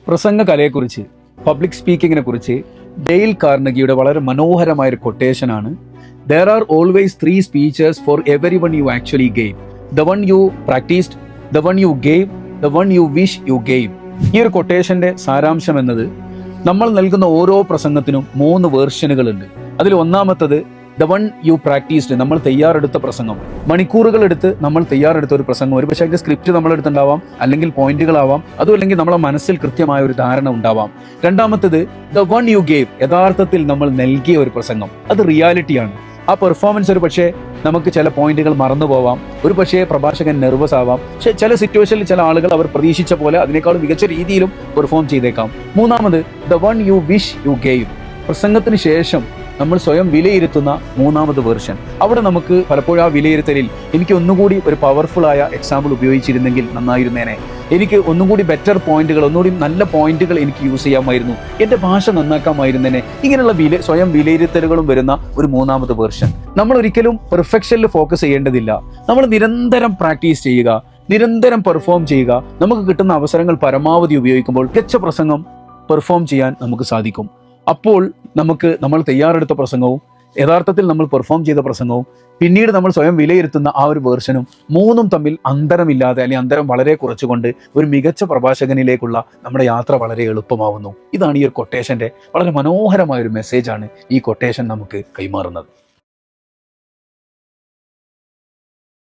പ്രസംഗ കലയെക്കുറിച്ച്, പബ്ലിക് സ്പീക്കിങ്ങിനെ കുറിച്ച് ഡെയിൽ കാർണഗിയുടെ വളരെ മനോഹരമായ ഒരു കൊട്ടേഷനാണ്. There are always 3 speeches for every one you actually gave. The one you practised, the one you gave, the one you wish you gave. ഈ ഒരു കൊട്ടേഷന്റെ സാരാംശം എന്നത്, നമ്മൾ നൽകുന്ന ഓരോ പ്രസംഗത്തിനും 3 വേർഷനുകളുണ്ട്. അതിൽ ഒന്നാമത്തത് ദ വൺ യു പ്രാക്ടീസ്ഡ്, നമ്മൾ തയ്യാറെടുത്ത പ്രസംഗം. മണിക്കൂറുകൾ എടുത്ത് നമ്മൾ തയ്യാറെടുത്ത ഒരു പ്രസംഗം. ഒരു പക്ഷേ അതിന്റെ സ്ക്രിപ്റ്റ് നമ്മളെടുത്തുണ്ടാവാം, അല്ലെങ്കിൽ പോയിന്റുകളാവാം, അതും അല്ലെങ്കിൽ നമ്മളെ മനസ്സിൽ കൃത്യമായ ഒരു ധാരണ ഉണ്ടാവാം. രണ്ടാമത്തത് ദ വൺ യു ഗേവ്, യഥാർത്ഥത്തിൽ നമ്മൾ നൽകിയ ഒരു പ്രസംഗം. അത് റിയാലിറ്റിയാണ്. ആ പെർഫോമൻസ് ഒരു പക്ഷേ നമുക്ക് ചില പോയിന്റുകൾ മറന്നു പോവാം, ഒരു പക്ഷേ പ്രഭാഷകൻ നെർവസ് ആവാം, പക്ഷേ ചില സിറ്റുവേഷനിൽ ചില ആളുകൾ അവർ പ്രതീക്ഷിച്ച പോലെ അതിനേക്കാളും മികച്ച രീതിയിലും പെർഫോം ചെയ്തേക്കാം. മൂന്നാമത് the one you wish U gave, പ്രസംഗത്തിന് ശേഷം നമ്മൾ സ്വയം വിലയിരുത്തുന്ന 3ാമത് വേർഷൻ. അവിടെ നമുക്ക് പലപ്പോഴും ആ വിലയിരുത്തലിൽ എനിക്ക് ഒന്നുകൂടി ഒരു പവർഫുൾ ആയ എക്സാമ്പിൾ ഉപയോഗിച്ചിരുന്നെങ്കിൽ നന്നായിരുന്നേനെ, എനിക്ക് ഒന്നുകൂടി ബെറ്റർ പോയിന്റുകൾ, ഒന്നുകൂടി നല്ല പോയിന്റുകൾ എനിക്ക് യൂസ് ചെയ്യാമായിരുന്നു, എൻ്റെ ഭാഷ നന്നാക്കാമായിരുന്നേനെ, ഇങ്ങനെയുള്ള സ്വയം വിലയിരുത്തലുകളും വരുന്ന ഒരു 3ാമത് വേർഷൻ. നമ്മൾ ഒരിക്കലും പെർഫെക്ഷനിൽ ഫോക്കസ് ചെയ്യേണ്ടതില്ല. നമ്മൾ നിരന്തരം പ്രാക്ടീസ് ചെയ്യുക, നിരന്തരം പെർഫോം ചെയ്യുക. നമുക്ക് കിട്ടുന്ന അവസരങ്ങൾ പരമാവധി ഉപയോഗിക്കുമ്പോൾ മികച്ച പ്രസംഗം പെർഫോം ചെയ്യാൻ നമുക്ക് സാധിക്കും. അപ്പോൾ നമ്മൾ തയ്യാറെടുത്ത പ്രസംഗവും യഥാർത്ഥത്തിൽ നമ്മൾ പെർഫോം ചെയ്ത പ്രസംഗവും പിന്നീട് നമ്മൾ സ്വയം വിലയിരുത്തുന്ന ആ ഒരു വേർഷനും 3ഉം തമ്മിൽ അന്തരമില്ലാതെ, അല്ലെങ്കിൽ അന്തരം വളരെ കുറച്ചുകൊണ്ട് ഒരു മികച്ച പ്രഭാഷകനിലേക്കുള്ള നമ്മുടെ യാത്ര വളരെ എളുപ്പമാവുന്നു. ഇതാണ് ഈ ഒരു കൊട്ടേഷന്റെ വളരെ മനോഹരമായ ഒരു മെസ്സേജാണ് ഈ കൊട്ടേഷൻ നമുക്ക് കൈമാറുന്നത്.